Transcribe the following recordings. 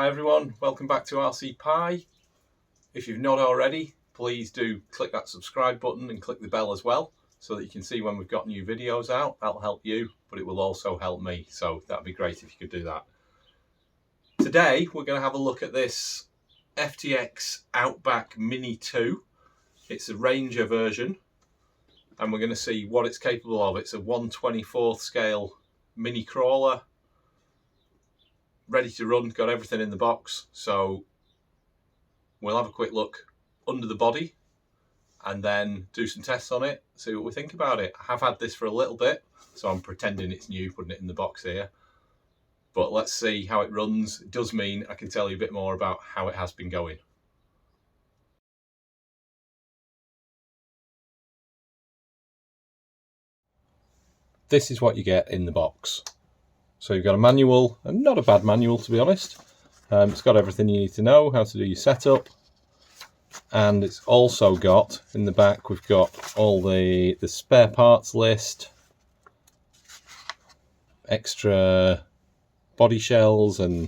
Hi everyone, welcome back to RC Pie. If you've not already, please do click that subscribe button and click the bell as well so that you can see when we've got new videos out. That'll help you, but it will also help me, so that'd be great if you could do that. Today we're going to have a look at this FTX Outback Mini 2. It's a Ranger version and we're going to see what it's capable of. It's a 1/24 scale mini crawler, ready to run, got everything in the box, so we'll have a quick look under the body and then do some tests on it, see what we think about it. I have had this for a little bit, so I'm pretending it's new, putting it in the box here, but let's see how it runs. It does mean I can tell you a bit more about how it has been going. This is what you get in the box. So you've got a manual, and not a bad manual to be honest. It's got everything you need to know, how to do your setup. And it's also got, in the back, we've got all the spare parts list, extra body shells and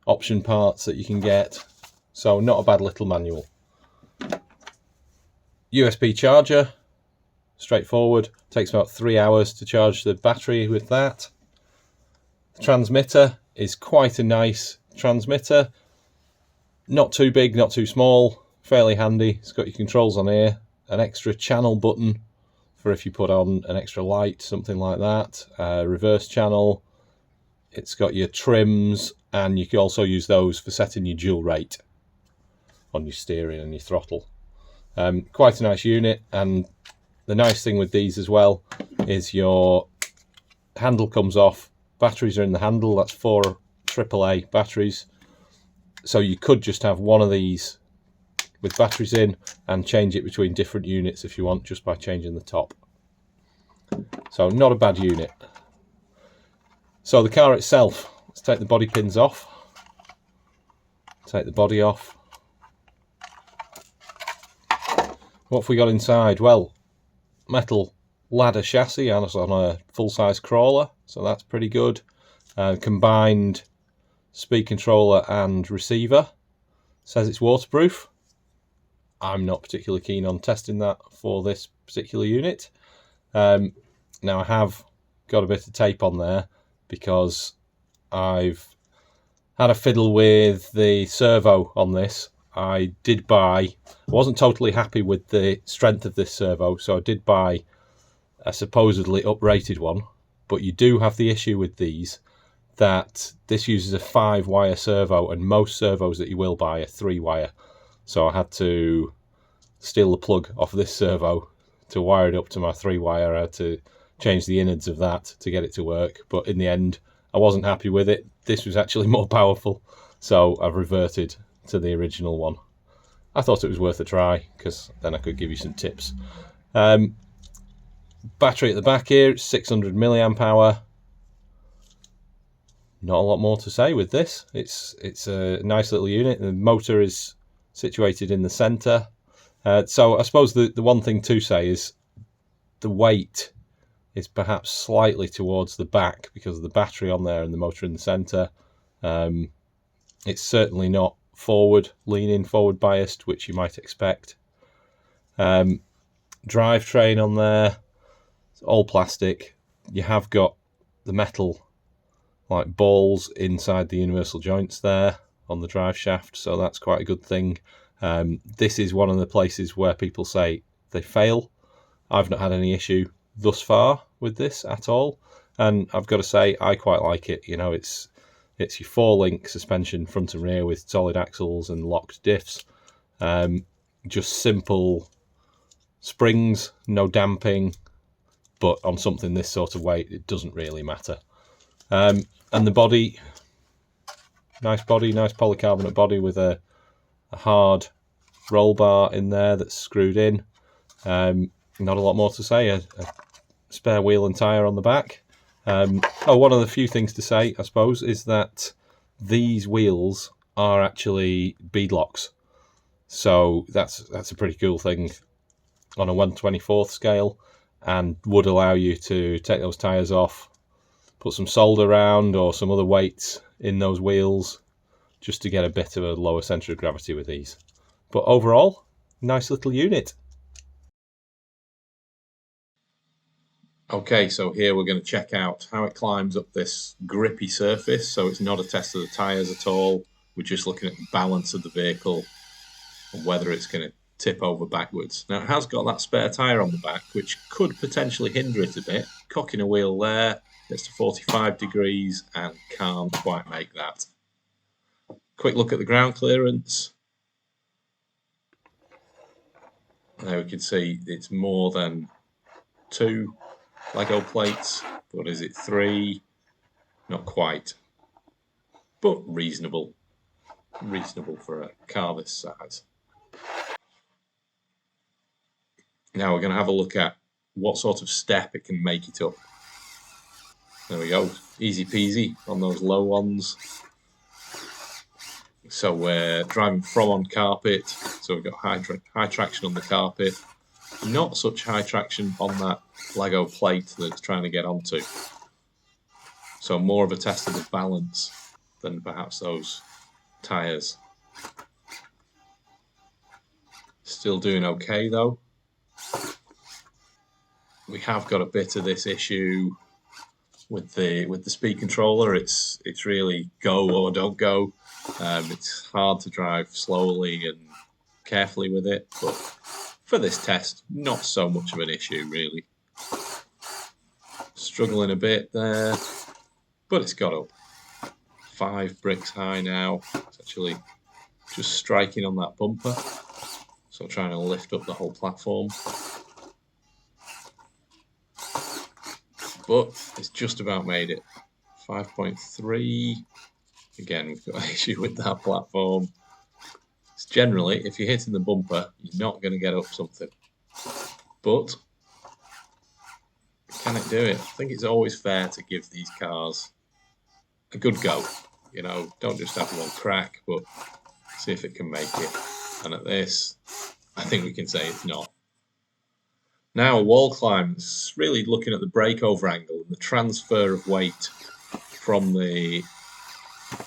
option parts that you can get. So not a bad little manual. USB charger, straightforward. Takes about 3 hours to charge the battery with that. The transmitter is quite a nice transmitter, not too big, not too small, fairly handy. It's got your controls on here, an extra channel button for if you put on an extra light, something like that, reverse channel. It's got your trims, and you can also use those for setting your dual rate on your steering and your throttle. Quite a nice unit, and the nice thing with these as well is your handle comes off. Batteries are in the handle. That's 4 AAA batteries. So you could just have one of these with batteries in and change it between different units if you want, just by changing the top. So not a bad unit. So the car itself, let's take the body pins off. Take the body off. What have we got inside? Well, metal ladder chassis and it's on a full-size crawler, so that's pretty good. Combined speed controller and receiver. Says it's waterproof. I'm not particularly keen on testing that for this particular unit. Now I have got a bit of tape on there because I've had a fiddle with the servo on this. I wasn't totally happy with the strength of this servo, so I did buy a supposedly uprated one, but you do have the issue with these that this uses a 5-wire servo, and most servos that you will buy are 3-wire. So I had to steal the plug off this servo to wire it up to my 3-wire. I had to change the innards of that to get it to work, but in the end I wasn't happy with it. This was actually more powerful, so I've reverted to the original one. I thought it was worth a try because then I could give you some tips. Battery at the back here, it's 600 milliamp hour. Not a lot more to say with this. It's a nice little unit. The motor is situated in the centre. So I suppose the one thing to say is the weight is perhaps slightly towards the back because of the battery on there and the motor in the centre. It's certainly not leaning forward biased, which you might expect. Drivetrain on there. It's all plastic. You have got the metal like balls inside the universal joints there on the drive shaft, so that's quite a good thing. This is one of the places where people say they fail. I've not had any issue thus far with this at all, and I've got to say I quite like it. You know, it's your 4-link suspension front and rear with solid axles and locked diffs. Just simple springs, no damping. But on something this sort of weight, it doesn't really matter. And the body, nice polycarbonate body with a hard roll bar in there that's screwed in. Not a lot more to say. A spare wheel and tyre on the back. One of the few things to say, I suppose, is that these wheels are actually beadlocks. So that's a pretty cool thing on a 1/24 scale, and would allow you to take those tyres off, put some solder around or some other weights in those wheels, just to get a bit of a lower centre of gravity with these. But overall, nice little unit. Okay, so here we're going to check out how it climbs up this grippy surface. So it's not a test of the tyres at all. We're just looking at the balance of the vehicle and whether it's going to tip over backwards. Now it has got that spare tyre on the back, which could potentially hinder it a bit. Cocking a wheel there, gets to 45 degrees and can't quite make that. Quick look at the ground clearance. There we can see it's more than 2 Lego plates. What is it, 3? Not quite, but reasonable. Reasonable for a car this size. Now we're going to have a look at what sort of step it can make it up. There we go, easy peasy on those low ones. So we're driving from on carpet, so we've got high traction on the carpet, not such high traction on that Lego plate that it's trying to get onto. So more of a test of the balance than perhaps those tyres. Still doing okay though. We have got a bit of this issue with the speed controller. It's really go or don't go. It's hard to drive slowly and carefully with it, but for this test, not so much of an issue really. Struggling a bit there, but it's got up. 5 bricks high now. It's actually just striking on that bumper, so trying to lift up the whole platform. But it's just about made it. 5.3. Again, we've got an issue with that platform. It's generally, if you're hitting the bumper, you're not going to get up something. But can it do it? I think it's always fair to give these cars a good go. You know, don't just have one crack, but see if it can make it. And at this, I think we can say it's not. Now a wall climb is really looking at the breakover angle and the transfer of weight from the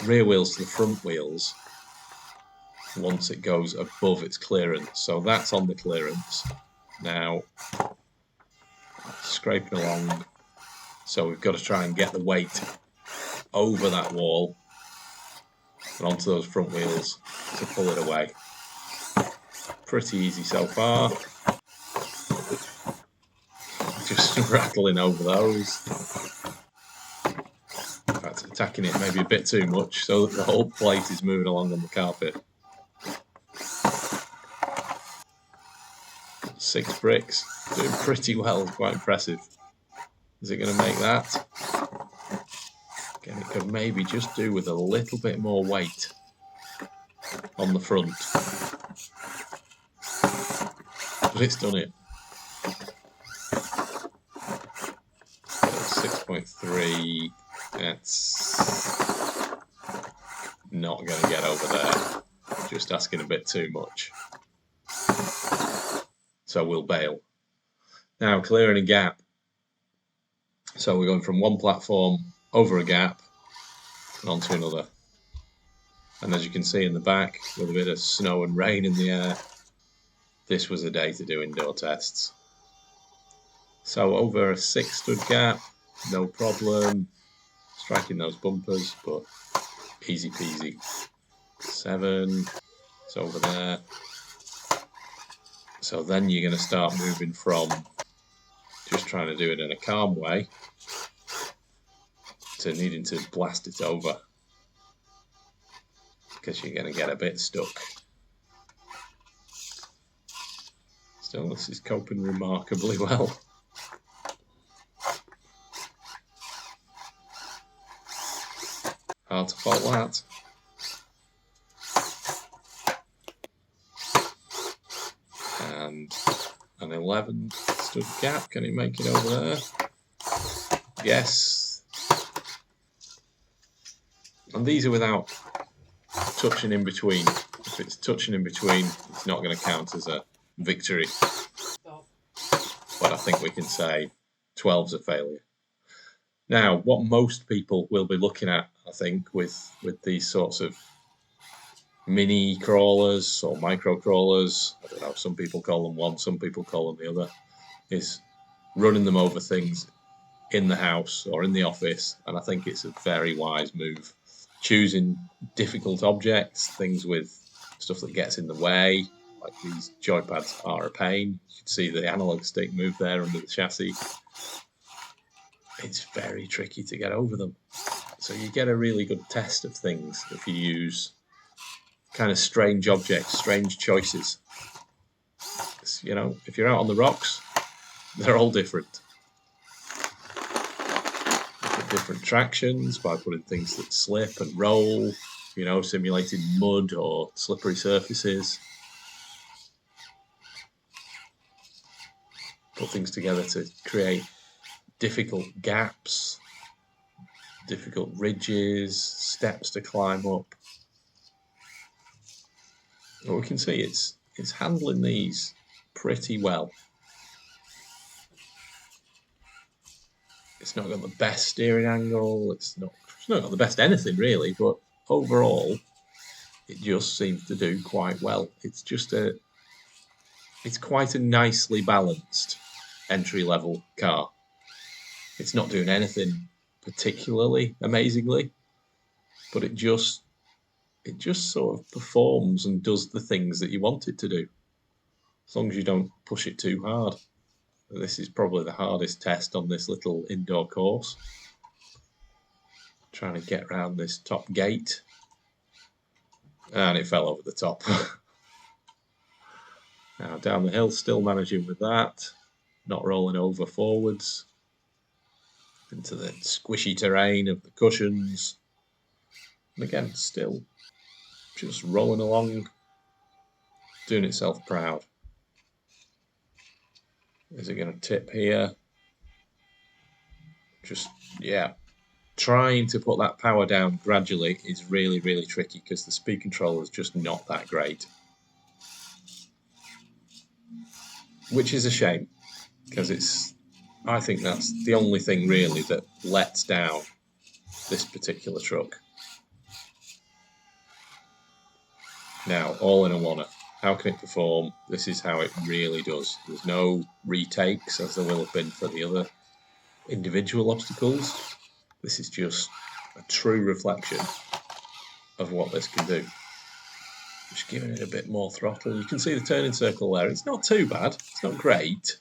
rear wheels to the front wheels once it goes above its clearance. So that's on the clearance. Now scraping along. So we've got to try and get the weight over that wall and onto those front wheels to pull it away. Pretty easy so far. Just rattling over those. In fact, attacking it maybe a bit too much so that the whole plate is moving along on the carpet. 6 bricks, doing pretty well, quite impressive. Is it going to make that? Again, it could maybe just do with a little bit more weight on the front. But it's done it. 6.3, that's not going to get over there. Just asking a bit too much. So we'll bail. Now clearing a gap. So we're going from one platform over a gap and onto another. And as you can see in the back, with a bit of snow and rain in the air, this was a day to do indoor tests. So over a 6 stud gap, no problem. Striking those bumpers, but easy peasy. 7, it's over there. So then you're going to start moving from just trying to do it in a calm way to needing to blast it over, because you're going to get a bit stuck. Still, this is coping remarkably well. Hard to fault that. And an 11 stud gap. Can it make it over there? Yes. And these are without touching in between. If it's touching in between, it's not going to count as a victory. But I think we can say 12's a failure. Now, what most people will be looking at, I think, with these sorts of mini crawlers or micro crawlers, I don't know, some people call them one, some people call them the other, is running them over things in the house or in the office, and I think it's a very wise move. Choosing difficult objects, things with stuff that gets in the way, like these joypads are a pain. You can see the analog stick move there under the chassis. It's very tricky to get over them. So you get a really good test of things if you use kind of strange objects, strange choices. You know, if you're out on the rocks, they're all different. Different tractions by putting things that slip and roll, you know, simulating mud or slippery surfaces. Put things together to create difficult gaps, difficult ridges, steps to climb up. Well, we can see it's handling these pretty well. It's not got the best steering angle, it's not got the best anything really, but overall it just seems to do quite well. It's quite a nicely balanced entry-level car. It's not doing anything particularly amazingly, but it just sort of performs and does the things that you want it to do, as long as you don't push it too hard. This is probably the hardest test on this little indoor course. Trying to get around this top gate. And it fell over the top. Now down the hill, still managing with that. Not rolling over forwards. Into the squishy terrain of the cushions. And again, still just rolling along. Doing itself proud. Is it going to tip here? Just, yeah. Trying to put that power down gradually is really, really tricky because the speed control is just not that great. Which is a shame, because I think that's the only thing really that lets down this particular truck. Now, all in a oneer. How can it perform? This is how it really does. There's no retakes, as there will have been for the other individual obstacles. This is just a true reflection of what this can do. Just giving it a bit more throttle. You can see the turning circle there. It's not too bad. It's not great.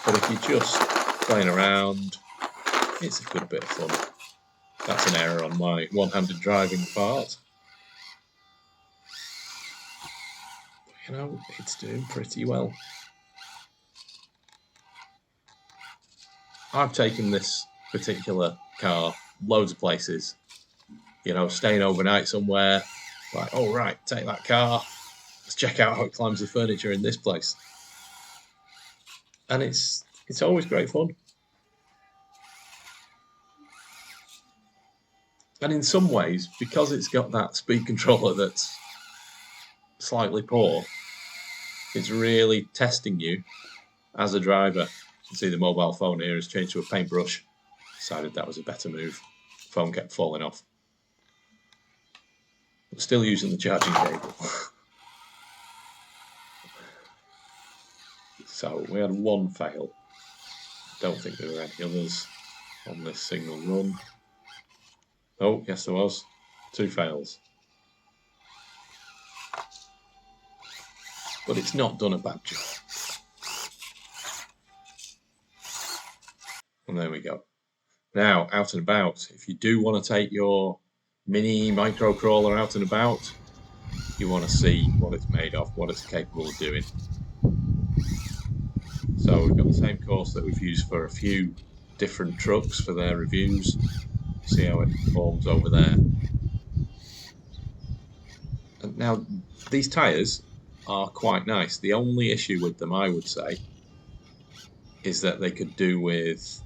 But if you're just playing around, it's a good bit of fun. That's an error on my one-handed driving part. You know, it's doing pretty well. I've taken this particular car loads of places. You know, staying overnight somewhere. Like, oh right, take that car. Let's check out how it climbs the furniture in this place. And it's always great fun. And in some ways, because it's got that speed controller that's slightly poor, it's really testing you as a driver. You can see the mobile phone here has changed to a paintbrush. Decided that was a better move. The phone kept falling off. But still using the charging cable. So we had one fail. Don't think there were any others on this single run. Oh, yes there was. 2 fails. But it's not done a bad job. And there we go. Now, out and about. If you do want to take your mini micro crawler out and about, you want to see what it's made of, what it's capable of doing. So we've got the same course that we've used for a few different trucks for their reviews. See how it performs over there. And now, these tyres are quite nice. The only issue with them, I would say, is that they could do with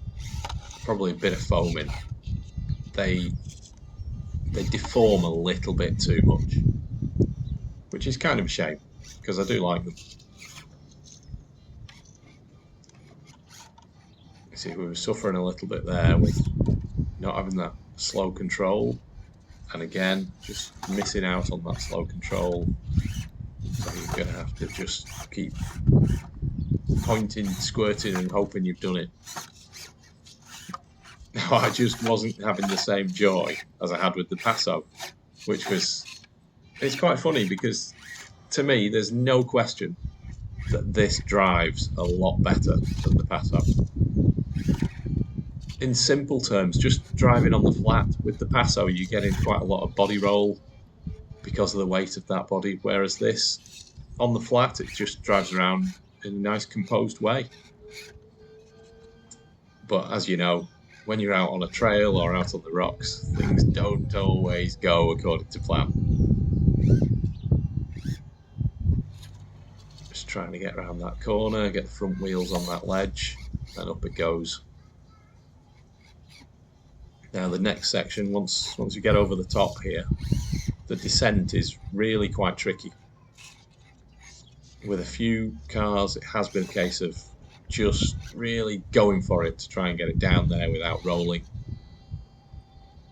probably a bit of foaming. They deform a little bit too much, which is kind of a shame because I do like them. See, we were suffering a little bit there with not having that slow control. And again, just missing out on that slow control. So you're going to have to just keep pointing, squirting and hoping you've done it. Now, I just wasn't having the same joy as I had with the Passo, which was... It's quite funny because, to me, there's no question that this drives a lot better than the Passo. In simple terms, just driving on the flat with the Passo, you're getting quite a lot of body roll because of the weight of that body, whereas this, on the flat, it just drives around in a nice composed way. But as you know, when you're out on a trail or out on the rocks, things don't always go according to plan. Just trying to get around that corner, get the front wheels on that ledge, and up it goes. Now the next section, once you get over the top here, the descent is really quite tricky. With a few cars, it has been a case of just really going for it to try and get it down there without rolling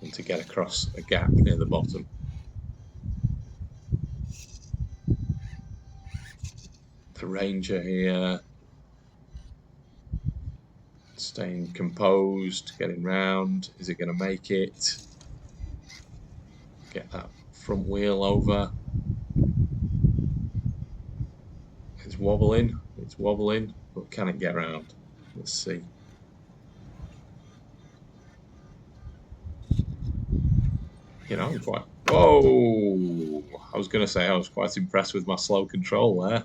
and to get across a gap near the bottom. The Ranger here, staying composed, getting round. Is it going to make it? Get that front wheel over. It's wobbling, but can it get round? Let's see. You know, I'm quite... Whoa! I was going to say I was quite impressed with my slow control there.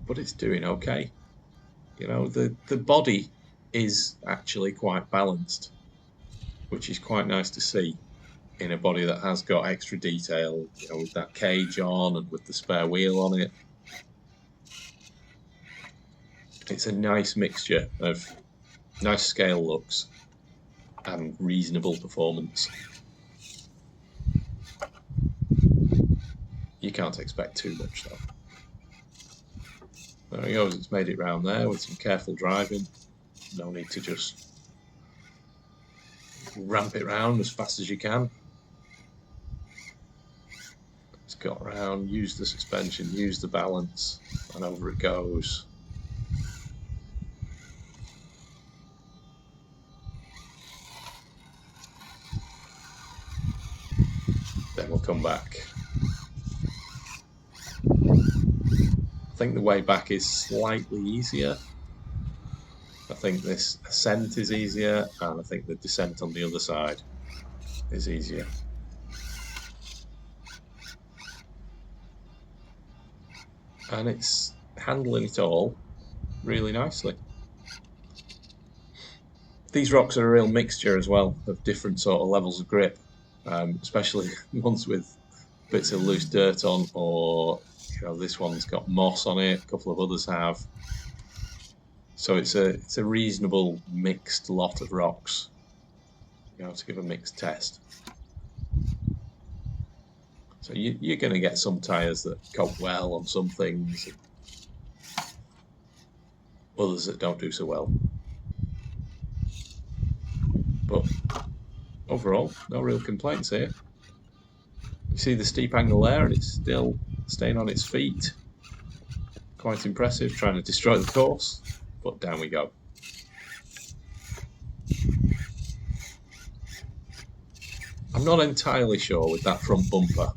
But it's doing okay. You know, the body is actually quite balanced, which is quite nice to see in a body that has got extra detail, you know, with that cage on and with the spare wheel on it. It's a nice mixture of nice scale looks and reasonable performance. You can't expect too much though. There he goes, it's made it round there with some careful driving. No need to just ramp it round as fast as you can. It's got round, use the suspension, use the balance, and over it goes. Then we'll come back. I think the way back is slightly easier. I think this ascent is easier, and I think the descent on the other side is easier. And it's handling it all really nicely. These rocks are a real mixture as well of different sort of levels of grip, especially ones with bits of loose dirt on, or you know, this one's got moss on it, a couple of others have. So it's a reasonable mixed lot of rocks, you know, to give a mixed test. So you're going to get some tyres that cope well on some things, and others that don't do so well. But overall, no real complaints here. You see the steep angle there, and it's still staying on its feet. Quite impressive, trying to destroy the course, but down we go. I'm not entirely sure with that front bumper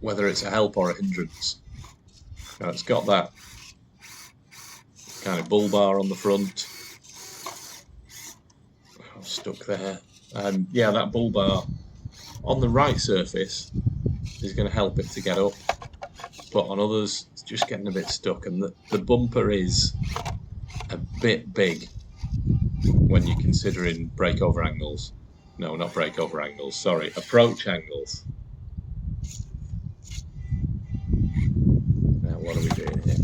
whether it's a help or a hindrance. Now, it's got that kind of bull bar on the front. I'm stuck there. And yeah, that bull bar on the right surface is going to help it to get up, but on others it's just getting a bit stuck, and the bumper is a bit big when you're considering breakover angles. No, not breakover angles, sorry, approach angles. Now what are we doing here?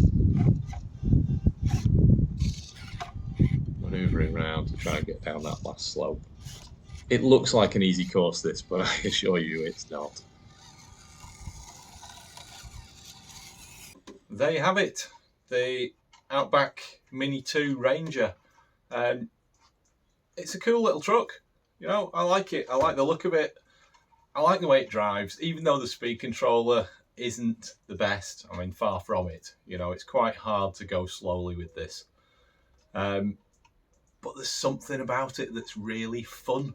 Manoeuvring around to try and get down that last slope. It looks like an easy course, this, but I assure you it's not. There you have it. The Outback Mini 2 Ranger. It's a cool little truck. You know, I like it. I like the look of it. I like the way it drives, even though the speed controller isn't the best. I mean, far from it. You know, it's quite hard to go slowly with this. But there's something about it that's really fun.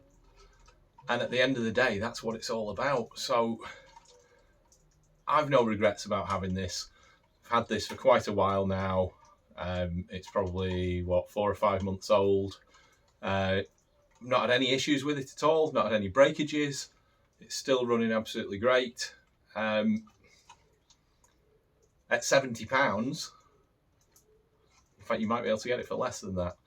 And at the end of the day, that's what it's all about. So I've no regrets about having this. I've had this for quite a while now. It's probably, what, 4 or 5 months old. Not had any issues with it at all, not had any breakages. It's still running absolutely great. At £70, in fact, you might be able to get it for less than that.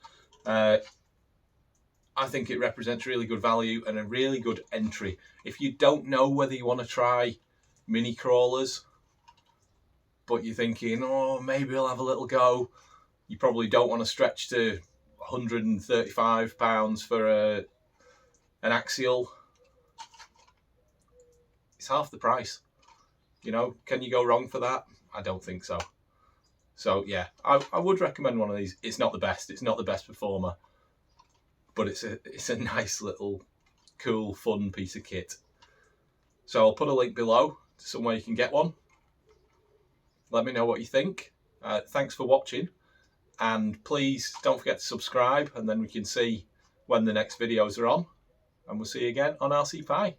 I think it represents really good value and a really good entry. If you don't know whether you want to try mini crawlers, but you're thinking, oh, maybe I'll have a little go, you probably don't want to stretch to £135 for an Axial. It's half the price. You know, can you go wrong for that? I don't think so. So yeah, I would recommend one of these. It's not the best. It's not the best performer, but it's a nice little, cool, fun piece of kit. So I'll put a link below to somewhere you can get one. Let me know what you think. Thanks for watching, and please don't forget to subscribe, and then we can see when the next videos are on. And we'll see you again on RC Pie.